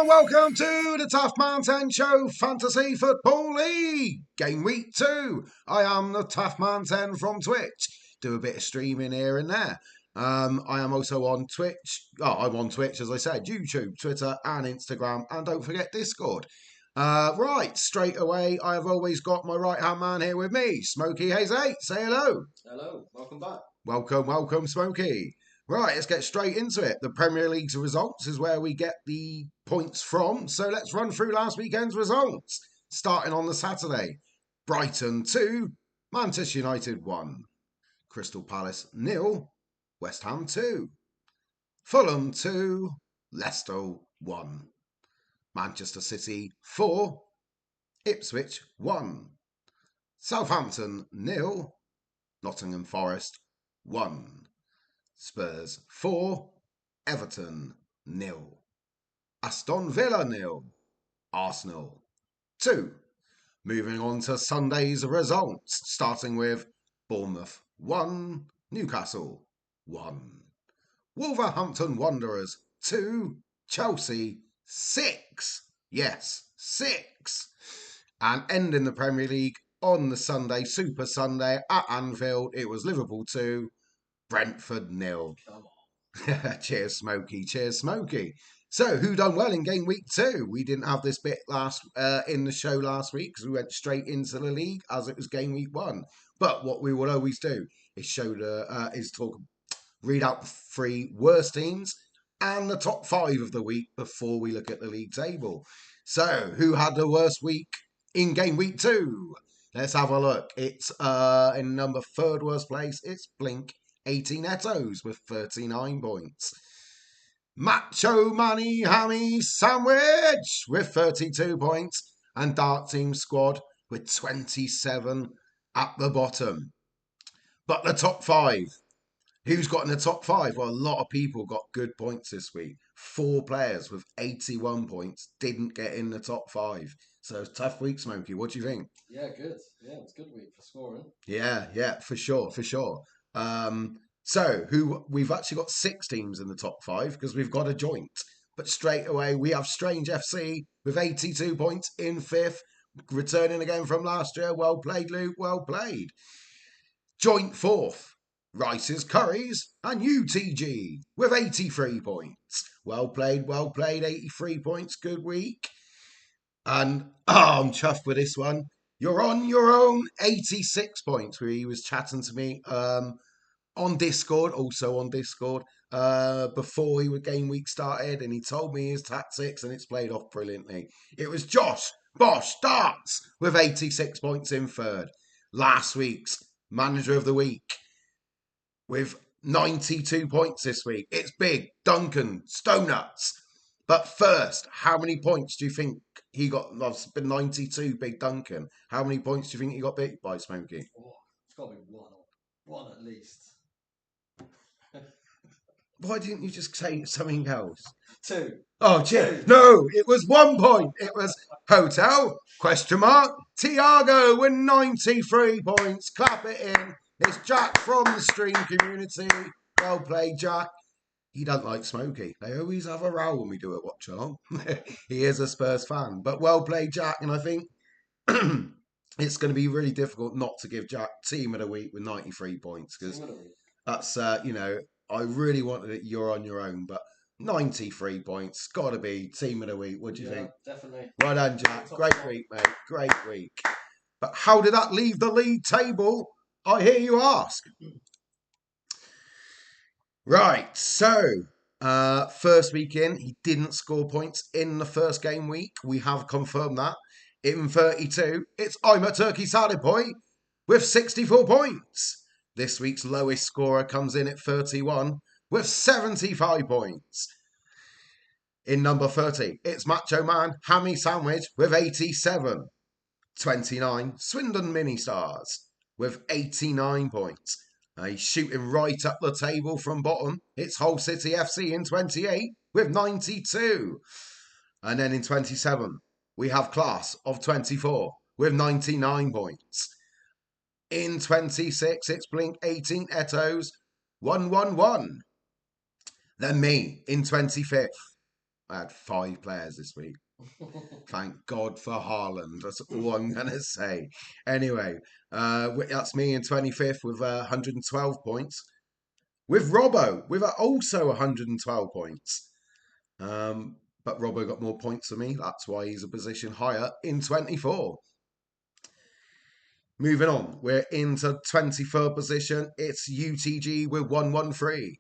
welcome to the TaffMan10 Show Fantasy Football League, Game Week 2. I am the TaffMan10 from Twitch. Do a bit of streaming here and there. I am also on Twitch. I'm on Twitch, as I said, YouTube, Twitter and Instagram. And don't forget Discord. Right, straight away, I have always got my right-hand man here with me, Smokey Hayes 8. Say hello. Hello, welcome back. Welcome, Smokey. Right, let's get straight into it. The Premier League's results is where we get the points from. So let's run through last weekend's results. Starting on the Saturday. Brighton 2, Manchester United 1. Crystal Palace 0, West Ham 2. Fulham 2, Leicester 1. Manchester City 4, Ipswich 1. Southampton 0, Nottingham Forest 1. Spurs 4, Everton 0. Aston Villa 0, Arsenal 2. Moving on to Sunday's results, starting with Bournemouth 1, Newcastle 1. Wolverhampton Wanderers 2, Chelsea 6. Yes, 6. And ending the Premier League on the Sunday, Super Sunday at Anfield, it was Liverpool 2, Brentford 0. Come on. Cheers, Smokey. Cheers, Smokey. So, who done well in game week 2? We didn't have this bit in the show last week because we went straight into the league as it was game week 1. But what we will always do is read out the 3 worst teams and the top 5 of the week before we look at the league table. So, who had the worst week in game week 2? Let's have a look. It's in number 3rd worst place. It's Blink 18 Etos with 39 points. Macho Money Hammy Sandwich with 32 points. And Dark Team Squad with 27 at the bottom. But the top 5. Who's got in the top 5? Well, a lot of people got good points this week. 4 players with 81 points didn't get in the top 5. So, tough week, Smokey. What do you think? Yeah, good. Yeah, it's a good week for scoring. Yeah, for sure. So we've actually got 6 teams in the top 5 because we've got a joint. But straight away, we have Strange FC with 82 points in 5th, returning again from last year. Well played, Luke. Well played. Joint 4th, Rice's Curries and UTG with 83 points. Well played. 83 points. Good week. And I'm chuffed with this one. You're on your own, 86 points. Where he was chatting to me on Discord, before game week started, and he told me his tactics, and it's played off brilliantly. It was Josh Bosch Darts with 86 points in 3rd. Last week's Manager of the Week with 92 points this week. It's big, Duncan Stonenuts. But first, how many points do you think he got? It's been 92, Big Duncan. How many points do you think he got beat by, Smokey? Oh, it's got to be one at least. Why didn't you just say something else? 2. Oh, cheers. No, it was 1 point. It was Hotel, ? Tiago with 93 points. Clap it in. It's Jack from the stream community. Well played, Jack. He doesn't like Smokey. They always have a row when we do a watch along. He is a Spurs fan. But well played, Jack. And I think it's going to be really difficult not to give Jack Team of the Week with 93 points. Because that's, I really wanted it, you're on your own. But 93 points. Got to be Team of the Week. What do you think? Definitely. Well done, Jack. Great week, mate. Great week. But how did that leave the league table? I hear you ask. Right, so first week in, he didn't score points in the first game week. We have confirmed that. In 32, it's I'm a Turkey Salad Boy with 64 points. This week's lowest scorer comes in at 31 with 75 points. In number 30, it's Macho Man Hammy Sandwich with 87. 29, Swindon Mini Stars with 89 points. He's shooting right up the table from bottom. It's Hull City FC in 28 with 92. And then in 27, we have Class of 24 with 99 points. In 26, it's Blink 18 Etos 111. Then me in 25th I had 5 players this week. Thank God for Haaland. That's all I'm going to say. Anyway, that's me in 25th with 112 points. With Robbo, with also 112 points. But Robbo got more points than me. That's why he's a position higher in 24. Moving on, we're into 23rd position. It's UTG with 113.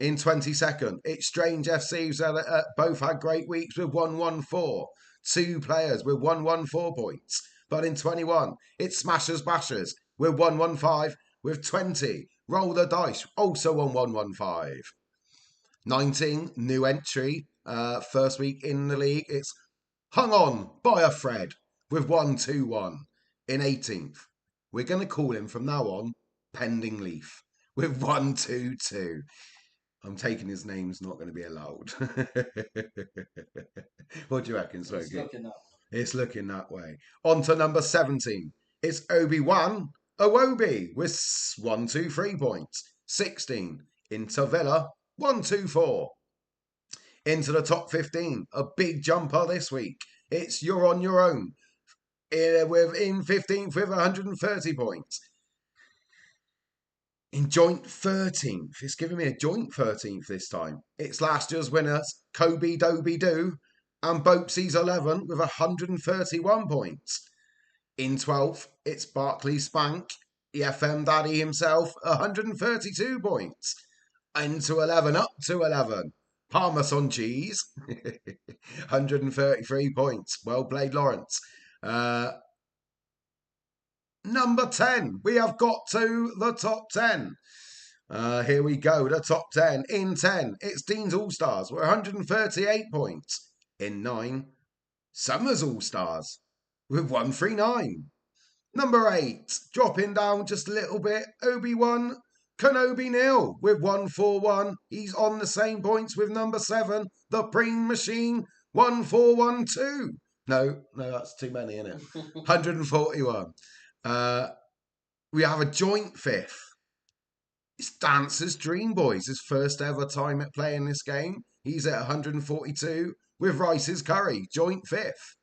In 22nd, it's Strange FCs that both had great weeks with 114. 2 players with 114 points. But in 21, it's Smashers Bashers with 115 with 20. Roll the Dice also on 115. 19, new entry, first week in the league. It's Hung On by a Fred with 121. In 18th, we're going to call him from now on Pending Leaf with 122. I'm taking his name's not going to be allowed. What do you reckon, Smokey? It's looking that way. On to number 17. It's Obi-Wan Awobi with 123 points. 16. Into Villa, 124. Into the top 15. A big jumper this week. It's You're On Your Own. In 15th with 130 points. In joint 13th, it's giving me a joint 13th this time. It's last year's winners, Kobe Doby Doo, and Boatsy's 11 with 131 points. In 12th, it's Barclay Spank, the FM daddy himself, 132 points. Into 11, up to 11. Parmesan cheese, 133 points. Well played, Lawrence. Number 10, we have got to the top 10. Here we go, the top 10. In 10, it's Dean's All-Stars with 138 points. In 9, Summers All-Stars with 139. Number 8, dropping down just a little bit, Obi-Wan Kenobi Nil with 141. He's on the same points with number 7, the Preem Machine, 1412. No, that's too many, isn't it? 141. We have a joint 5th. It's Dancer's Dream Boys, his first ever time at playing this game. He's at 142 with Rice's Curry, joint 5th.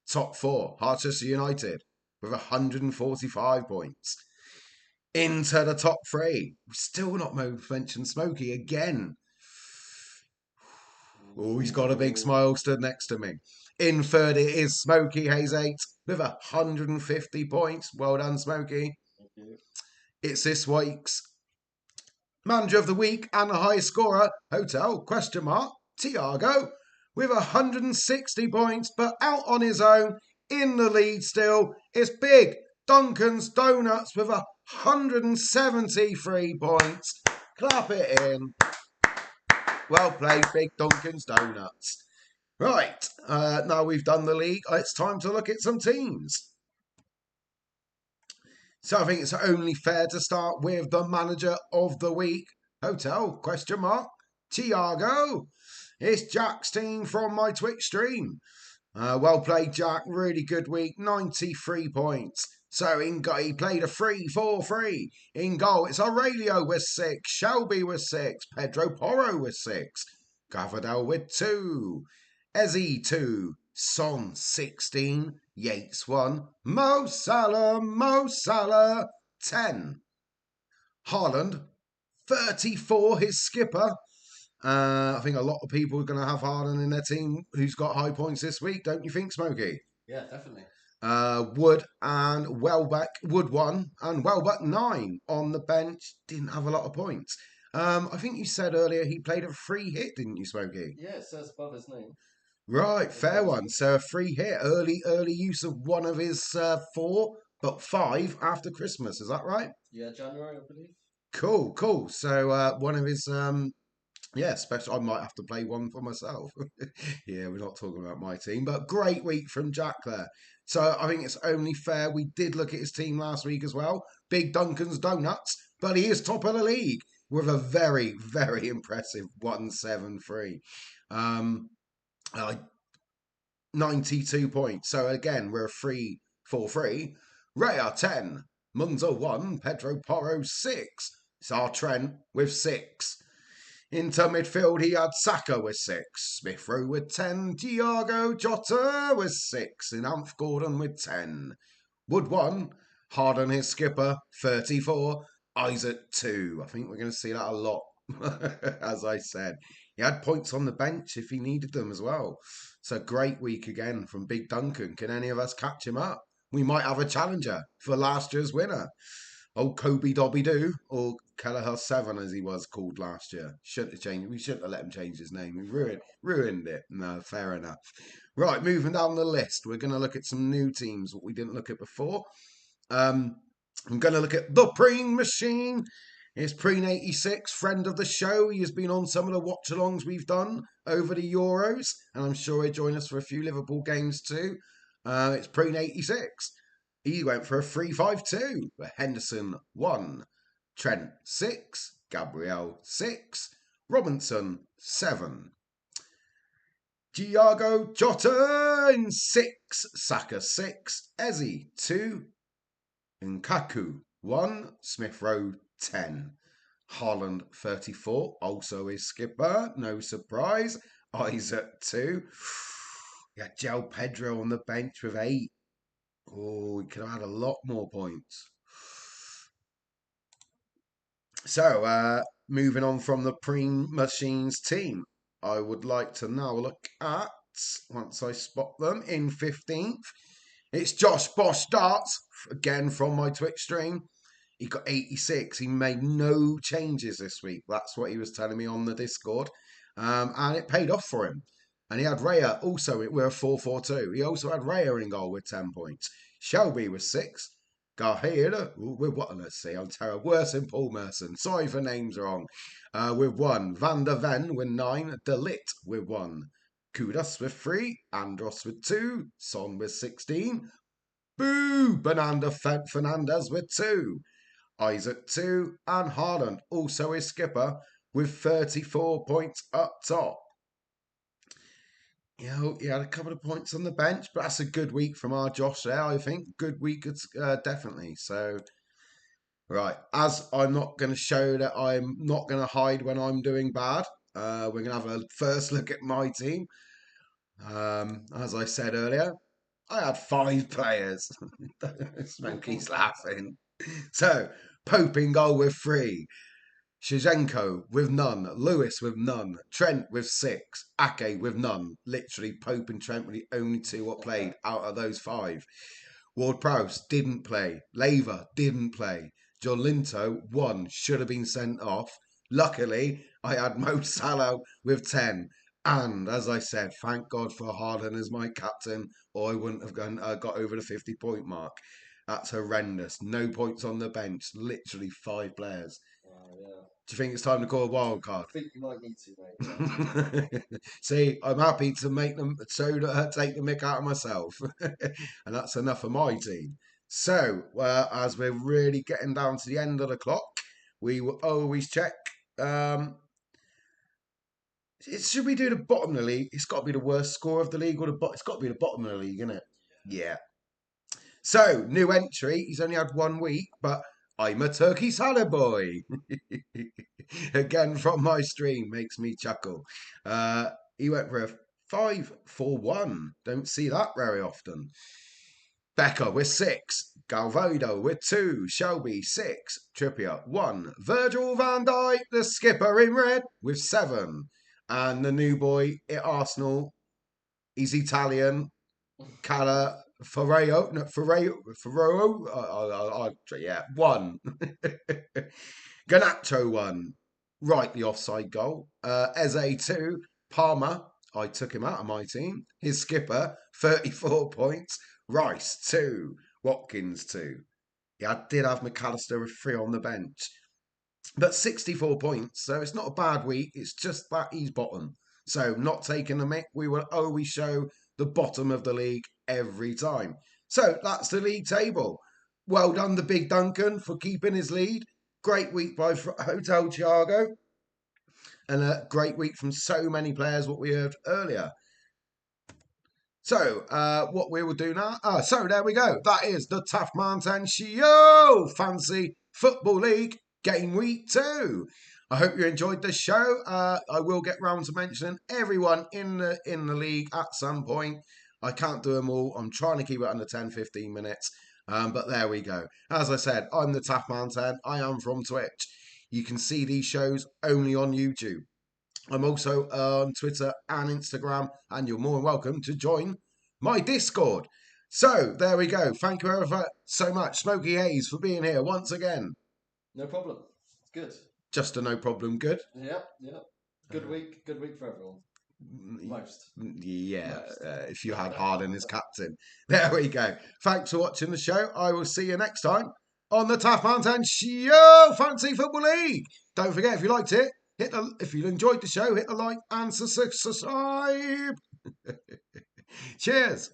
Top 4, Harchester United with 145 points. Into the top 3. We've still not mentioned Smokey again. Oh, he's got a big smile stood next to me. In 3rd, it is Smokey Hayes 8 with 150 points. Well done, Smokey. Thank you. It's this week's Manager of the Week and the highest scorer, Hotel, Tiago, with 160 points, but out on his own, in the lead still, it's Big Duncan's Donuts with 173 points. Clap it in. Well played, Big Duncan's Donuts. Right, now we've done the league, it's time to look at some teams. So I think it's only fair to start with the Manager of the Week, Hotel, Tiago. It's Jack's team from my Twitch stream. Well played, Jack. Really good week. 93 points. So he played a 3-4-3. In goal, it's Aurelio with 6. Shelby with 6. Pedro Porro with 6. Gavadel with 2. Ezzy 2. Son 16. Yates 1. Mo Salah 10. Haaland 34, his skipper. I think a lot of people are going to have Haaland in their team who's got high points this week, don't you think, Smokey? Yeah, definitely. Wood 1 and Welbeck 9 on the bench. Didn't have a lot of points. I think you said earlier he played a free hit, didn't you, Smokey? Yeah, it says above his name. Right, fair one. So a free hit, early use of one of his 4, but 5 after Christmas. Is that right? Yeah, January, I believe. Cool. So one of his special. I might have to play one for myself. Yeah, we're not talking about my team, but great week from Jack there. So I think it's only fair. We did look at his team last week as well. Big Duncan's Donuts, but he is top of the league with a very, very impressive 173. 92 points. So again, we're 3-4-3. Raya 10, Munza 1, Pedro Porro 6. It's our Trent with 6. Into midfield, he had Saka with 6, Smith Rowe with 10, Thiago Jota with 6, and Amph Gordon with 10. Wood 1, Harden his skipper, 34, Isaac 2. I think we're going to see that a lot, as I said. He had points on the bench if he needed them as well. So great week again from Big Duncan. Can any of us catch him up? We might have a challenger for last year's winner. Old Kobe Dobby Doo, or Kelleher 7 as he was called last year. Shouldn't have changed. We shouldn't have let him change his name. We ruined it. No, fair enough. Right, moving down the list, we're going to look at some new teams, what we didn't look at before. I'm going to look at the Preen Machine. It's Preen86, friend of the show. He has been on some of the watch-alongs we've done over the Euros, and I'm sure he'll join us for a few Liverpool games too. It's Preen86. He went for a 3-5-2. Henderson 1, Trent 6, Gabriel 6, Robinson 7. Thiago Jota in 6, Saka 6, Eze 2, Nkaku 1, Smith Rowe 10. Haaland 34, also his skipper, no surprise. Isaac 2. Yeah, João Pedro on the bench with 8. Oh, he could have had a lot more points. So, moving on from the Preen Machines team, I would like to now look at, once I spot them, in 15th, it's Josh Bosch Darts, again from my Twitch stream. He got 86. He made no changes this week. That's what he was telling me on the Discord. And it paid off for him. And he had Raya also, we're a 4-4-2. He also had Raya in goal with 10 points. Shelby with 6. Garhira with what? Let's see, I'm terrible. Worse than Paul Merson. Sorry for names wrong. With 1. Van der Ven with 9. Delit with 1. Kudas with 3. Andros with 2. Son with 16. Boo! Fernandez with 2. Isaac 2. And Haaland, also his skipper, with 34 points up top. You know, he had a couple of points on the bench, but that's a good week from our Josh there, I think. Good week, definitely. So, right, as I'm not going to show that I'm not going to hide when I'm doing bad, we're going to have a first look at my team. As I said earlier, I had 5 players. Smokey's laughing. So, Pope in goal with 3. Shizenko with none, Lewis with none, Trent with 6, Ake with none. Literally, Pope and Trent were the only 2 what played out of those 5. Ward-Prowse didn't play. Laver didn't play. John Linto, 1, should have been sent off. Luckily, I had Mo Salah with 10. And as I said, thank God for Haaland as my captain, or I wouldn't have got over the 50-point mark. That's horrendous. No points on the bench. Literally 5 players. Yeah. Do you think it's time to call a wild card? I think you might need to, mate. See, I'm happy to make them take the mick out of myself, and that's enough for my team. So, as we're really getting down to the end of the clock, we will always check. Should we do the bottom of the league? It's got to be the worst score of the league, or it's got to be the bottom of the league, isn't it? Yeah. So, new entry. He's only had 1 week, but I'm a turkey salad boy. Again from my stream, makes me chuckle. He went for a 5-4-1. Don't see that very often. Becker with 6. Galvardo with 2. Shelby 6. Trippier 1. Virgil van Dijk, the skipper in red, with 7. And the new boy at Arsenal, he's Italian. Cala Ferreo, yeah, 1. Ganacho 1. Right, the offside goal. Eze 2. Palmer, I took him out of my team. His skipper, 34 points. Rice 2. Watkins 2. Yeah, I did have McAllister with 3 on the bench. But 64 points, so it's not a bad week. It's just that he's bottom. So not taking the mick, we will always show the bottom of the league every time. So that's the league table. Well done to Big Duncan for keeping his lead. Great week by Hotel Thiago. And a great week from so many players, what we heard earlier. So, what we will do now... so there we go. That is the TaffMan10 Show! Fancy Football League Game Week 2. I hope you enjoyed the show. I will get round to mentioning everyone in the league at some point. I can't do them all. I'm trying to keep it under 10-15 minutes. But there we go. As I said, I'm the TaffMan10. I am from Twitch. You can see these shows only on YouTube. I'm also on Twitter and Instagram, and you're more than welcome to join my Discord. So there we go. Thank you ever so much, Smokey Hayes, for being here once again. No problem. It's good. Just a no problem good. Yep. Good week for everyone. Most. Yeah, Most. if you had Haalands as captain. There we go. Thanks for watching the show. I will see you next time on the TaffMan10 Show Fantasy Football League. Don't forget, if you liked it, if you enjoyed the show, hit the like and subscribe. Cheers.